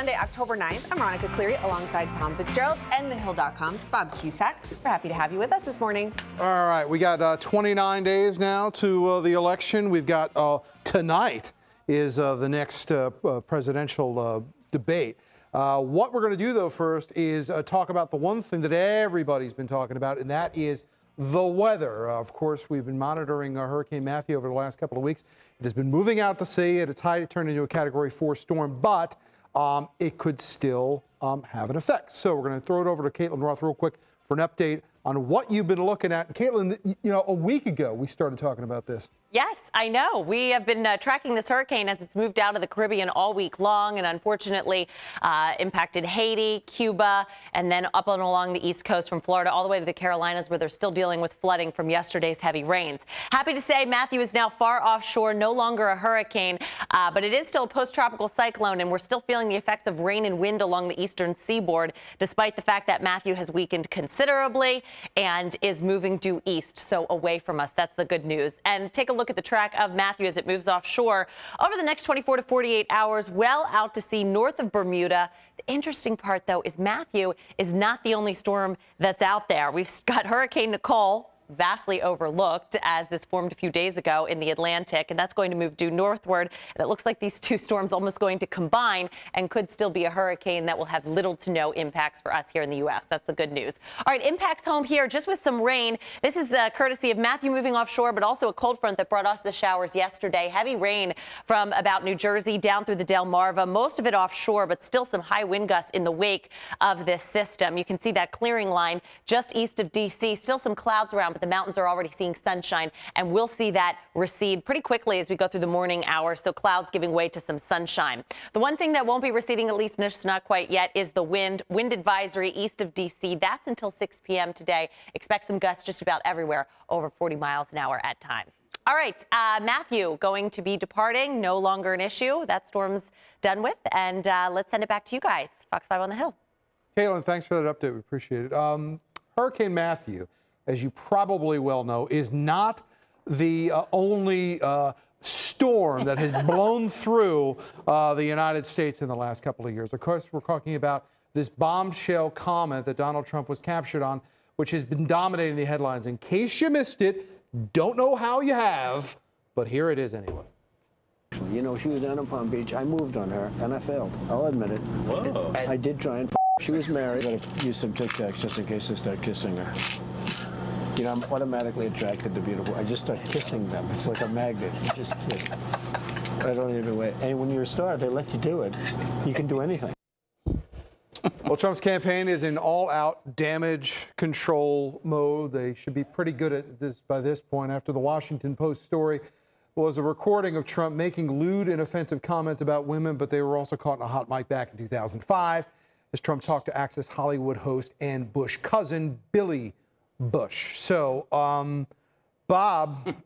Sunday, October 9th. I'm Monica Cleary alongside Tom Fitzgerald and TheHill.com's Bob Cusack. We're happy to have you with us this morning. All right, we got 29 days now to the election. We've got tonight is the next presidential debate. What we're going to do, though, first is talk about the one thing that everybody's been talking about, and that is the weather. Of course, we've been monitoring Hurricane Matthew over the last couple of weeks. It has been moving out to sea at a tide to turn into a Category 4 storm, but it could still have an effect. So we're going to throw it over to Caitlin Roth real quick for an update on what you've been looking at. Caitlin, you know, a week ago we started talking about this. Yes, I know. We have been tracking this hurricane as it's moved out of the Caribbean all week long and unfortunately impacted Haiti, Cuba, and then up and along the East Coast from Florida all the way to the Carolinas, where they're still dealing with flooding from yesterday's heavy rains. Happy to say Matthew is now far offshore, no longer a hurricane, but it is still a post-tropical cyclone, and we're still feeling the effects of rain and wind along the eastern seaboard, despite the fact that Matthew has weakened considerably and is moving due east, so away from us. That's the good news. And take a look at the track of Matthew as it moves offshore over the next 24 to 48 hours, well out to sea north of Bermuda. The interesting part, though, is Matthew is not the only storm that's out there. We've got Hurricane Nicole, vastly overlooked as this formed a few days ago in the Atlantic, and that's going to move due northward. And it looks like these two storms almost going to combine and could still be a hurricane that will have little to no impacts for us here in the U.S. That's the good news. All right, impacts home here just with some rain. This is the courtesy of Matthew moving offshore, but also a cold front that brought us the showers yesterday. Heavy rain from about New Jersey down through the Delmarva, most of it offshore, but still some high wind gusts in the wake of this system. You can see that clearing line just east of D.C. Still some clouds around, but the mountains are already seeing sunshine, and we'll see that recede pretty quickly as we go through the morning hours, so clouds giving way to some sunshine. The one thing that won't be receding, at least not quite yet, is the wind. Wind advisory east of D.C. That's until 6 p.m. today. Expect some gusts just about everywhere, over 40 miles an hour at times. All right, Matthew going to be departing, no longer an issue. That storm's done with, and let's send it back to you guys. Fox 5 on the Hill. Caitlin, thanks for that update. We appreciate it. Hurricane Matthew, as you probably well know, is not the only storm that has blown through the United States in the last couple of years. Of course, we're talking about this bombshell comment that Donald Trump was captured on, which has been dominating the headlines. In case you missed it, don't know how you have, but here it is anyway. You know, she was down in Palm Beach. I moved on her, and I failed. I'll admit it. Whoa. I did try and She was married. I gotta use some Tic Tacs just in case I start kissing her. You know, I'm automatically attracted to beautiful. I just start kissing them. It's like a magnet. You just kiss. I don't even wait. And when you're a star, they let you do it. You can do anything. Well, Trump's campaign is in all-out damage control mode. They should be pretty good at this by this point. After the Washington Post story was a recording of Trump making lewd and offensive comments about women, but they were also caught in a hot mic back in 2005 as Trump talked to Access Hollywood host and Bush cousin Billy Bush. So, Bob,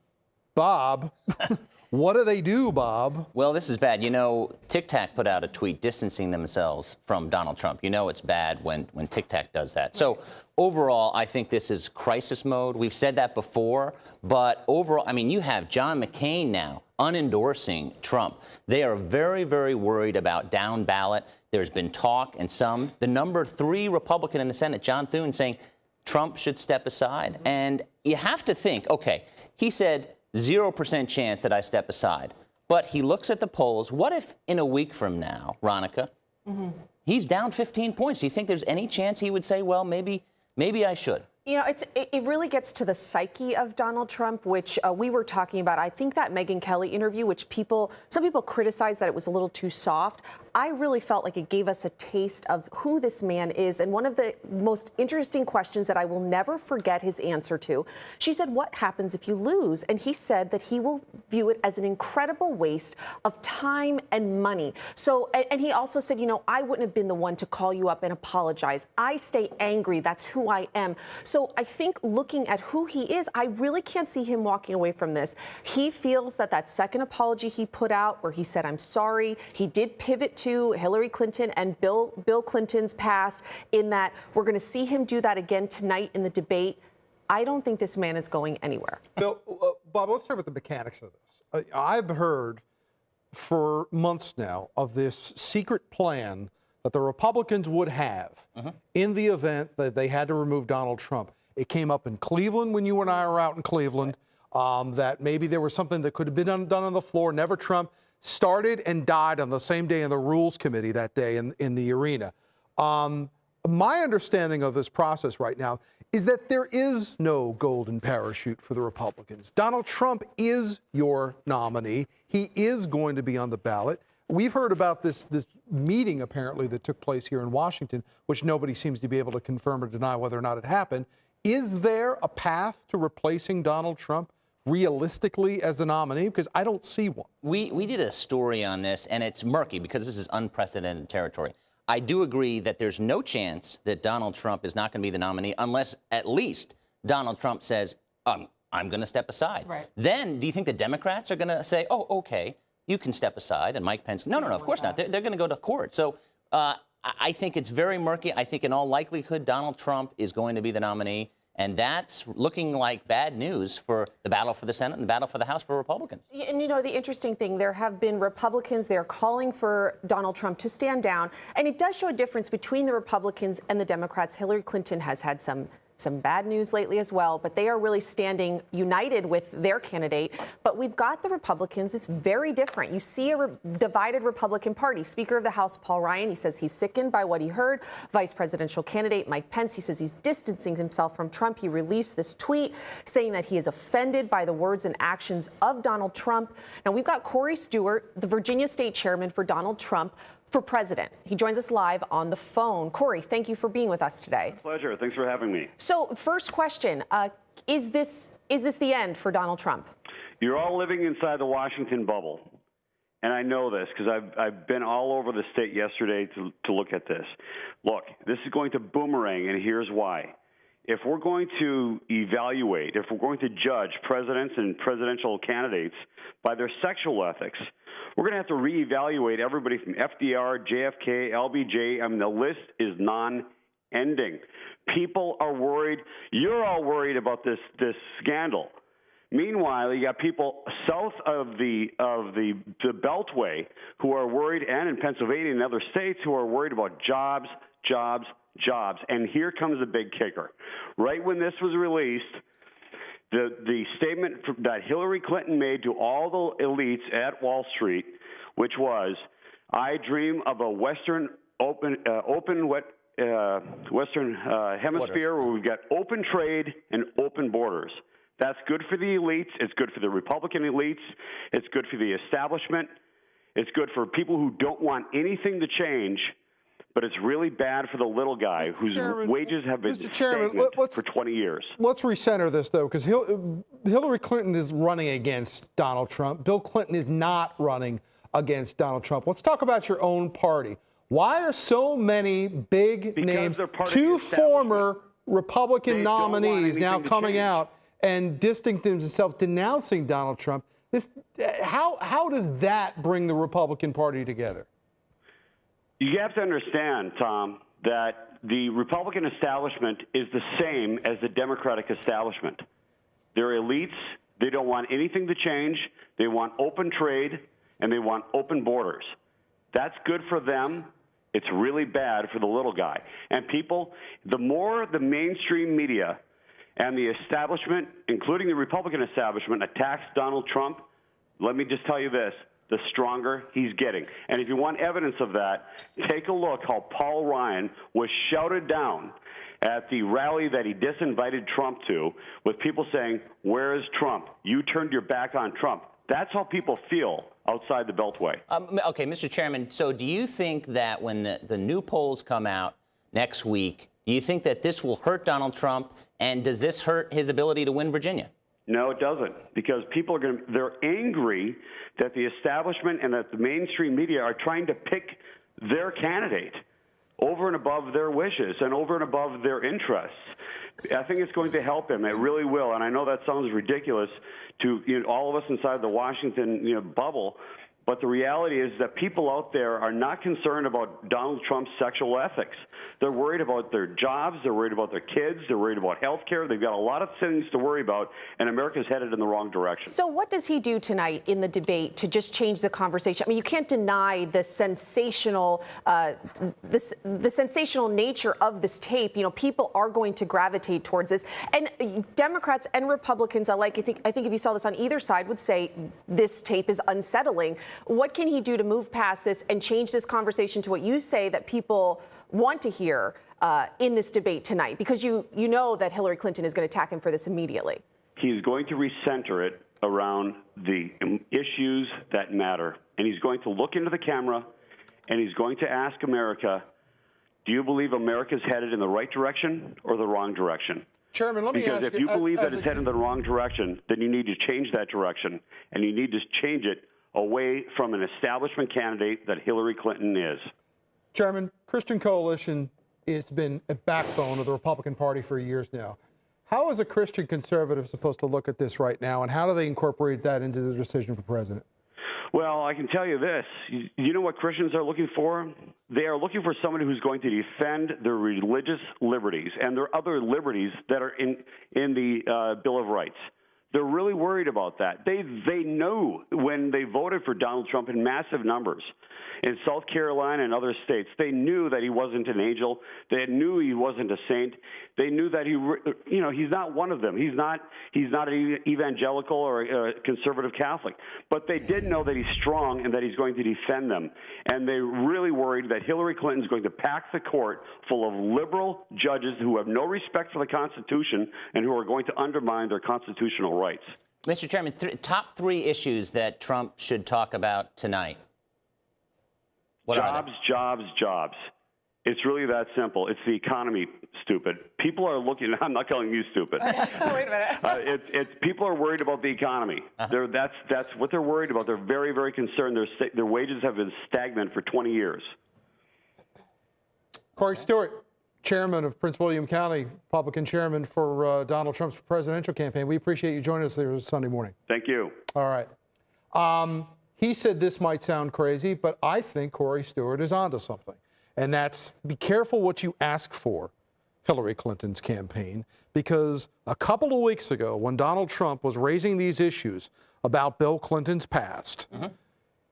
what do they do, Bob? Well, this is bad. You know, Tic Tac put out a tweet distancing themselves from Donald Trump. You know it's bad when Tic Tac does that. So overall, I think this is crisis mode. We've said that before, but overall, I mean, you have John McCain now unendorsing Trump. They are very, very worried about down ballot. There's been talk and the number 3 Republican in the Senate, John Thune, saying Trump should step aside. And you have to think, okay, he said 0% chance that I step aside. But he looks at the polls. What if in a week from now, Ronica, he's down 15 points? Do you think there's any chance he would say, well, maybe I should? You know, it really gets to the psyche of Donald Trump, which we were talking about. I think that Megyn Kelly interview, which some people criticized that it was a little too soft. I really felt like it gave us a taste of who this man is. And one of the most interesting questions that I will never forget his answer to, she said, what happens if you lose? And he said that he will view it as an incredible waste of time and money. So, and he also said, you know, I wouldn't have been the one to call you up and apologize. I stay angry. That's who I am. So I think looking at who he is, I really can't see him walking away from this. He feels that second apology he put out where he said, I'm sorry, he did pivot to Hillary Clinton and Bill Clinton's past, in that we're going to see him do that again tonight in the debate. I don't think this man is going anywhere. Bill, Bob, let's start with the mechanics of this. I've heard for months now of this secret plan that the Republicans would have in the event that they had to remove Donald Trump. It came up in Cleveland when you and I were out in Cleveland, that maybe there was something that could have been done on the floor. Never Trump started and died on the same day in the Rules Committee that day in the arena. My understanding of this process right now is that there is no golden parachute for the Republicans. Donald Trump is your nominee. He is going to be on the ballot. We've heard about this meeting, apparently, that took place here in Washington, which nobody seems to be able to confirm or deny whether or not it happened. Is there a path to replacing Donald Trump realistically as the nominee? Because I don't see one. We did a story on this, and it's murky because this is unprecedented territory. I do agree that there's no chance that Donald Trump is not going to be the nominee unless at least Donald Trump says, I'm going to step aside. Right. Then do you think the Democrats are going to say, oh, okay, you can step aside, and Mike Pence, no, of course not. They're going to go to court. So I think it's very murky. I think in all likelihood, Donald Trump is going to be the nominee. And that's looking like bad news for the battle for the Senate and the battle for the House for Republicans. And you know, the interesting thing, there have been Republicans, they're calling for Donald Trump to stand down. And it does show a difference between the Republicans and the Democrats. Hillary Clinton has had some bad news lately as well, but they are really standing united with their candidate. But we've got the Republicans. It's very different. You see a divided Republican Party. Speaker of the House, Paul Ryan, he says he's sickened by what he heard. Vice presidential candidate Mike Pence, he says he's distancing himself from Trump. He released this tweet saying that he is offended by the words and actions of Donald Trump. Now, we've got Corey Stewart, the Virginia state chairman for Donald Trump, for president. He joins us live on the phone. Corey, thank you for being with us today. Pleasure. Thanks for having me. So, first question, is this the end for Donald Trump? You're all living inside the Washington bubble, and I know this because I've been all over the state yesterday to look at this. Look, this is going to boomerang, and here's why. If we're going to evaluate, if we're going to judge presidents and presidential candidates by their sexual ethics, we're going to have to reevaluate everybody from FDR, JFK, LBJ. I mean, the list is non-ending. People are worried. You're all worried about this scandal. Meanwhile, you got people south of the Beltway who are worried, and in Pennsylvania and other states who are worried about jobs. And here comes the big kicker. Right when this was released, the statement that Hillary Clinton made to all the elites at Wall Street, which was, "I dream of a Western Western Hemisphere where we've got open trade and open borders." That's good for the elites. It's good for the Republican elites. It's good for the establishment. It's good for people who don't want anything to change. But it's really bad for the little guy whose wages have been stagnant for 20 years. Let's recenter this, though, because Hillary Clinton is running against Donald Trump. Bill Clinton is not running against Donald Trump. Let's talk about your own party. Why are so many big names, two former Republican nominees now coming out and distancing themselves, denouncing Donald Trump? How does that bring the Republican Party together? You have to understand, Tom, that the Republican establishment is the same as the Democratic establishment. They're elites. They don't want anything to change. They want open trade, and they want open borders. That's good for them. It's really bad for the little guy. And people, the more the mainstream media and the establishment, including the Republican establishment, attacks Donald Trump, let me just tell you this, the stronger he's getting. And if you want evidence of that, take a look how Paul Ryan was shouted down at the rally that he disinvited Trump to, with people saying, "Where is Trump? You turned your back on Trump." That's how people feel outside the Beltway. Okay, Mr. Chairman, so do you think that when the new polls come out next week, do you think that this will hurt Donald Trump, and does this hurt his ability to win Virginia? No, it doesn't, because people are they're angry that the establishment and that the mainstream media are trying to pick their candidate over and above their wishes and over and above their interests. I think it's going to help him. It really will. And I know that sounds ridiculous to all of us inside the Washington bubble, But the reality is that people out there are not concerned about Donald Trump's sexual ethics. They're worried about their jobs. They're worried about their kids. They're worried about health care. They've got a lot of things to worry about, and America's headed in the wrong direction. So what does he do tonight in the debate to just change the conversation? I mean, you can't deny the sensational, the sensational nature of this tape. You know, people are going to gravitate towards this, and Democrats and Republicans alike, I think if you saw this on either side, would say this tape is unsettling. What can he do to move past this and change this conversation to what you say that people want to hear in this debate tonight? Because you know that Hillary Clinton is going to attack him for this immediately. He's going to recenter it around the issues that matter. And he's going to look into the camera and he's going to ask America, do you believe America's headed in the right direction or the wrong direction? Chairman, let me ask you. Because if you believe that it's headed in the wrong direction, then you need to change that direction. And you need to change it away from an establishment candidate that Hillary Clinton is. Chairman, Christian Coalition has been a backbone of the Republican Party for years now. How is a Christian conservative supposed to look at this right now, and how do they incorporate that into the decision for president? Well, I can tell you this. You know what Christians are looking for? They are looking for somebody who's going to defend their religious liberties and their other liberties that are in the Bill of Rights. They're really worried about that. They knew when they voted for Donald Trump in massive numbers in South Carolina and other states. They knew that he wasn't an angel. They knew he wasn't a saint. They knew that he's not one of them. He's not an evangelical or a conservative Catholic. But they did know that he's strong and that he's going to defend them. And they really worried that Hillary Clinton's going to pack the court full of liberal judges who have no respect for the Constitution and who are going to undermine their constitutional rights. Mr. Chairman, top 3 issues that Trump should talk about tonight. What are they? Jobs. It's really that simple. It's the economy, stupid. People are looking. I'm not calling you stupid. Wait a minute. It's people are worried about the economy. That's what they're worried about. They're very, very concerned. Their wages have been stagnant for 20 years. Corey Stewart, chairman of Prince William County, Republican chairman for Donald Trump's presidential campaign. We appreciate you joining us here Sunday morning. Thank you. All right. He said this might sound crazy, but I think Corey Stewart is onto something. And that's be careful what you ask for, Hillary Clinton's campaign, because a couple of weeks ago when Donald Trump was raising these issues about Bill Clinton's past,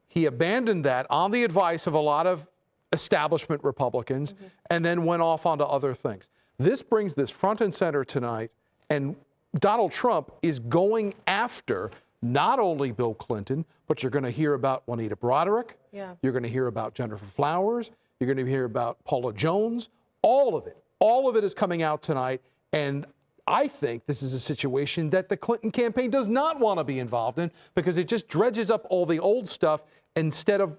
he abandoned that on the advice of a lot of establishment Republicans and then went off onto other things. This brings this front and center tonight, and Donald Trump is going after not only Bill Clinton, but you're going to hear about Juanita Broaddrick. Yeah. You're going to hear about Jennifer Flowers. You're going to hear about Paula Jones. All of it is coming out tonight. And I think this is a situation that the Clinton campaign does not want to be involved in because it just dredges up all the old stuff instead of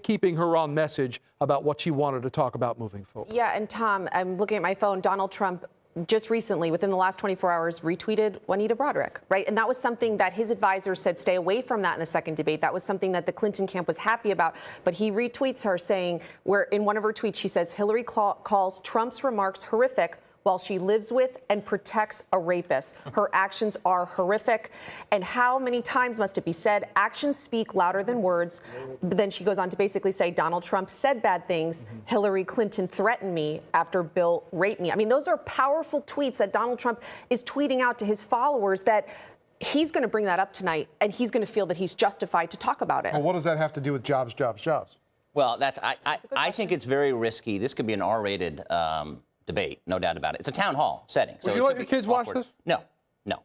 keeping her on message about what she wanted to talk about moving forward. Yeah, and Tom, I'm looking at my phone. Donald Trump just recently, within the last 24 hours, retweeted Juanita Broaddrick, right? And that was something that his advisors said, stay away from that in the second debate. That was something that the Clinton camp was happy about. But he retweets her saying, where in one of her tweets, she says, Hillary calls Trump's remarks horrific while she lives with and protects a rapist. Her actions are horrific. And how many times must it be said? Actions speak louder than words. But then she goes on to basically say Donald Trump said bad things. Hillary Clinton threatened me after Bill raped me. I mean, those are powerful tweets that Donald Trump is tweeting out to his followers that he's going to bring that up tonight, and he's going to feel that he's justified to talk about it. Well, what does that have to do with jobs? Well, I think it's very risky. This could be an R-rated debate, no doubt about it. It's a town hall setting. Would you let your kids watch this? No.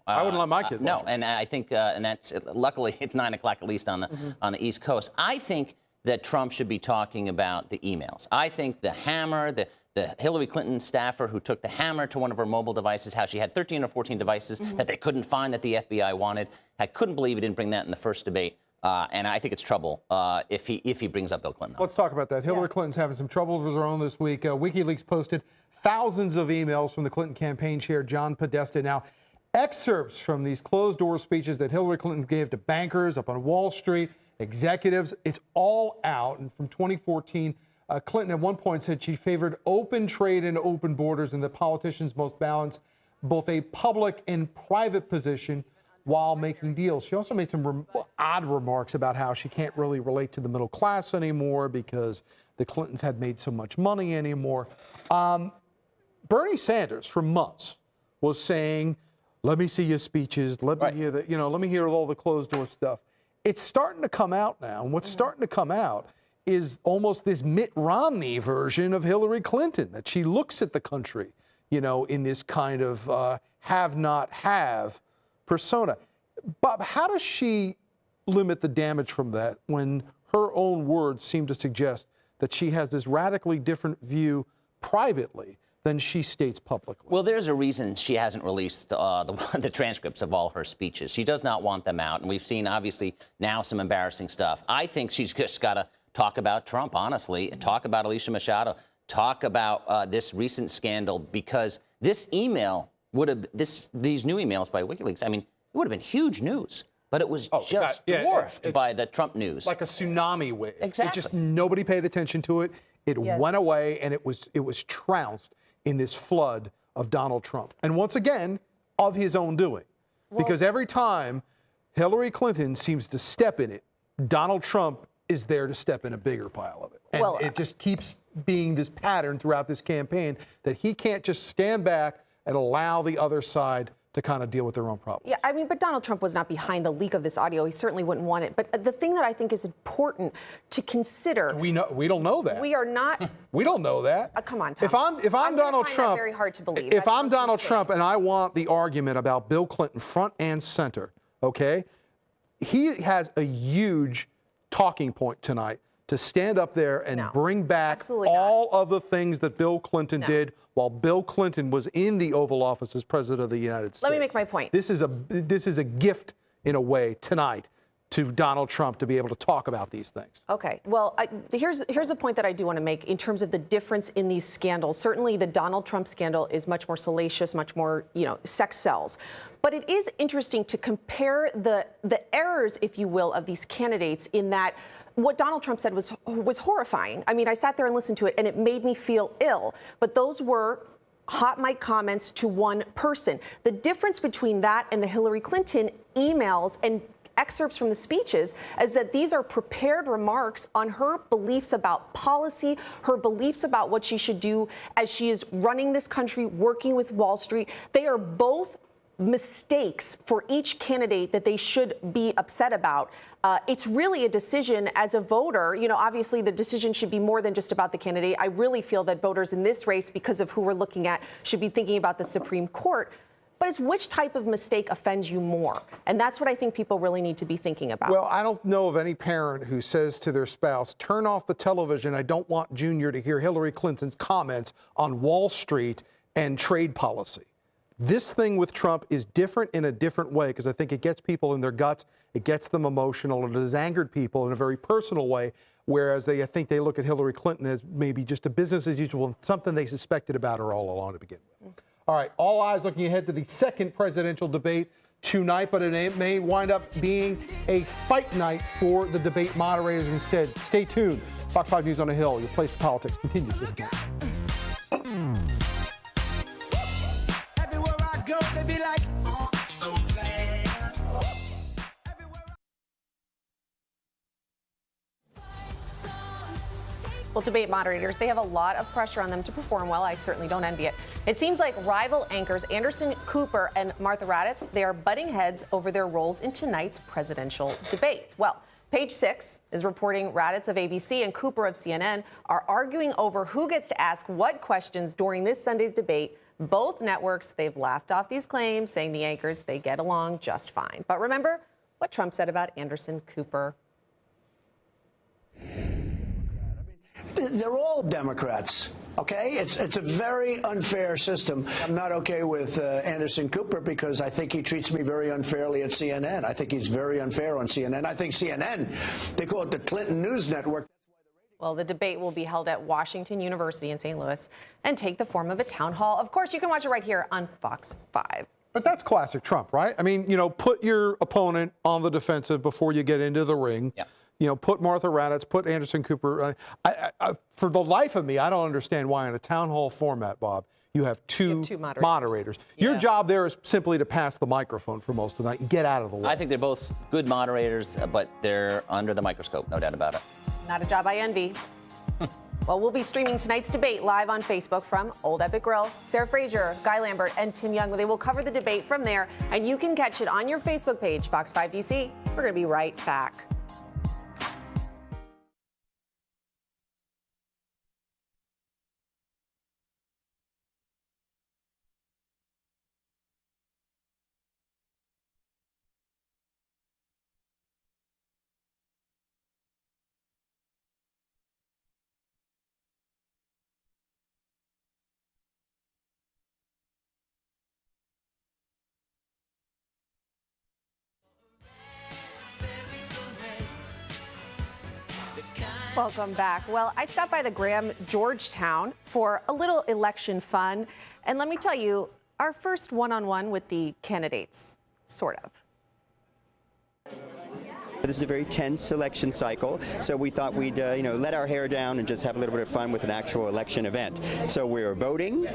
I wouldn't let my kids watch No, it. and I think, and that's, luckily, it's 9 o'clock at least on the East Coast. I think that Trump should be talking about the emails. I think the hammer, the Hillary Clinton staffer who took the hammer to one of her mobile devices, how she had 13 or 14 devices that they couldn't find that the FBI wanted. I couldn't believe he didn't bring that in the first debate. And I think it's trouble if he brings up Bill Clinton. Let's talk about that. Hillary Clinton's having some trouble of her own this week. WikiLeaks posted thousands of emails from the Clinton campaign chair, John Podesta. Now, excerpts from these closed-door speeches that Hillary Clinton gave to bankers up on Wall Street, executives, it's all out. And from 2014, Clinton at one point said she favored open trade and open borders and that politicians must balance both a public and private position while making deals. She also made some odd remarks about how she can't really relate to the middle class anymore because the Clintons had made so much money anymore. Bernie Sanders, for months, was saying, let me see your speeches, let me hear that, let me hear all the closed door stuff. It's starting to come out now, and what's starting to come out is almost this Mitt Romney version of Hillary Clinton, that she looks at the country, in this kind of have not have persona. Bob, how does she limit the damage from that when her own words seem to suggest that she has this radically different view privately than she states publicly? Well, there's a reason she hasn't released the transcripts of all her speeches. She does not want them out, and we've seen, obviously, now some embarrassing stuff. I think she's just got to talk about Trump, honestly, and talk about Alicia Machado, talk about this recent scandal, because this email would have, these new emails by WikiLeaks, I mean, it would have been huge news. But it was dwarfed by the Trump news. Like a tsunami wave. Exactly. It just, nobody paid attention to it. It went away, and it was trounced in this flood of Donald Trump. And once again, of his own doing. Because every time Hillary Clinton seems to step in it, Donald Trump is there to step in a bigger pile of it. And it just keeps being this pattern throughout this campaign that he can't just stand back and allow the other side to kind of deal with their own problems. Yeah, I mean, but Donald Trump was not behind the leak of this audio. He certainly wouldn't want it. But the thing that I think is important to consider, we don't know that. We are not. We don't know that. Come on, Tom. If I'm Donald Trump, very hard to believe. If I'm Donald Trump and I want the argument about Bill Clinton front and center, okay, he has a huge talking point tonight to stand up there and bring back all of the things that Bill Clinton did while Bill Clinton was in the Oval Office as president of the United States. Let me make my point. This is a gift, in a way, tonight to Donald Trump to be able to talk about these things. Okay. Well, here's the point that I do want to make in terms of the difference in these scandals. Certainly, the Donald Trump scandal is much more salacious, much more, sex sells. But it is interesting to compare the errors, if you will, of these candidates in that what Donald Trump said was horrifying. I mean, I sat there and listened to it, and it made me feel ill. But those were hot mic comments to one person. The difference between that and the Hillary Clinton emails and excerpts from the speeches is that these are prepared remarks on her beliefs about policy, her beliefs about what she should do as she is running this country, working with Wall Street. They are both mistakes for each candidate that they should be upset about. It's really a decision as a voter. Obviously the decision should be more than just about the candidate. I really feel that voters in this race, because of who we're looking at, should be thinking about the Supreme Court. But it's which type of mistake offends you more? And that's what I think people really need to be thinking about. Well, I don't know of any parent who says to their spouse, turn off the television. I don't want Junior to hear Hillary Clinton's comments on Wall Street and trade policy. This thing with Trump is different in a different way because I think it gets people in their guts, it gets them emotional, and it has angered people in a very personal way, whereas I think they look at Hillary Clinton as maybe just a business as usual, something they suspected about her all along to begin with. All right, all eyes looking ahead to the second presidential debate tonight, but it may wind up being a fight night for the debate moderators instead. Stay tuned. Fox 5 News on the Hill, your place for politics continues this morning. Well, debate moderators, they have a lot of pressure on them to perform well. I certainly don't envy it. It seems like rival anchors Anderson Cooper and Martha Raddatz, they are butting heads over their roles in tonight's presidential debate. Well, Page 6 is reporting Raddatz of ABC and Cooper of CNN are arguing over who gets to ask what questions during this Sunday's debate. Both networks, they've laughed off these claims, saying the anchors, they get along just fine. But remember what Trump said about Anderson Cooper. They're all Democrats, okay? It's a very unfair system. I'm not okay with Anderson Cooper because I think he treats me very unfairly at CNN. I think he's very unfair on CNN. I think CNN, they call it the Clinton News Network. Well, the debate will be held at Washington University in St. Louis and take the form of a town hall. Of course, you can watch it right here on Fox 5. But that's classic Trump, right? I mean, put your opponent on the defensive before you get into the ring. Yeah. Put Martha Raddatz, put Anderson Cooper. For the life of me, I don't understand why in a town hall format, Bob, you have two moderators. Your Yeah. job there is simply to pass the microphone for most of the night and get out of the way. I think they're both good moderators, but they're under the microscope, no doubt about it. Not a job I envy. Well, we'll be streaming tonight's debate live on Facebook from Old Epic Grill. Sarah Fraser, Guy Lambert, and Tim Young. They will cover the debate from there, and you can catch it on your Facebook page, Fox 5 DC. We're going to be right back. Welcome back. Well, I stopped by the Graham Georgetown for a little election fun. And let me tell you, our first one-on-one with the candidates, sort of. This is a very tense election cycle, so we thought we'd let our hair down and just have a little bit of fun with an actual election event. So we're voting.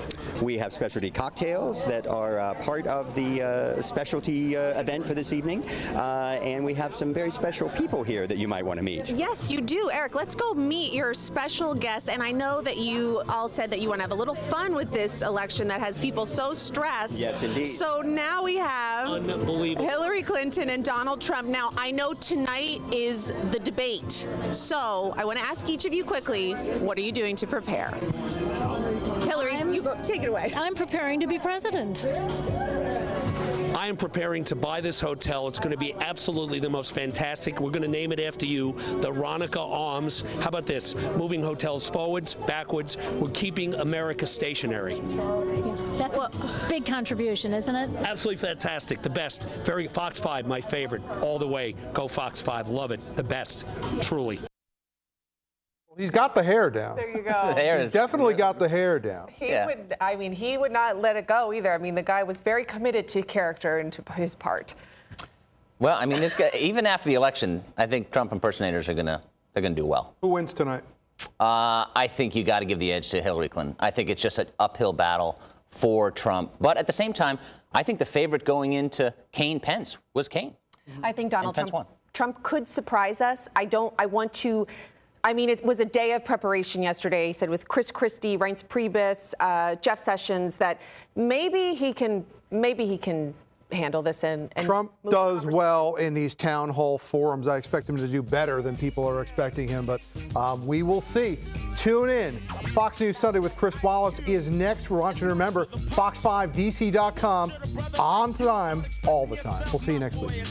We have specialty cocktails that are part of the specialty event for this evening, and we have some very special people here that you might want to meet. Yes, you do. Eric, let's go meet your special guests. And I know that you all said that you want to have a little fun with this election that has people so stressed. Yes, indeed. So now we have Hillary Clinton and Donald Trump. Now, I know tonight is the debate. So I want to ask each of you quickly, what are you doing to prepare? Hillary, you go, take it away. I'm preparing to be president. I am preparing to buy this hotel. It's going to be absolutely the most fantastic. We're going to name it after you, the Ronica Arms. How about this? Moving hotels forwards, backwards. We're keeping America stationary. That's a big contribution, isn't it? Absolutely fantastic. The best. Very Fox 5, my favorite. All the way. Go Fox 5. Love it. The best. Truly. He's got the hair down. There you go. He's definitely got the hair down. He would not let it go either. I mean, the guy was very committed to character and to his part. Well, I mean, this guy, even after the election, I think Trump impersonators are gonna do well. Who wins tonight? I think you got to give the edge to Hillary Clinton. I think it's just an uphill battle for Trump. But at the same time, I think the favorite going into Pence was Kaine. I think Donald Pence won. Trump could surprise us. I mean, it was a day of preparation yesterday, he said, with Chris Christie, Reince Priebus, Jeff Sessions, that maybe he can handle this and Trump does well in these town hall forums. I expect him to do better than people are expecting him, but we will see. Tune in. Fox News Sunday with Chris Wallace is next. We want you to remember fox5dc.com on time all the time. We'll see you next week.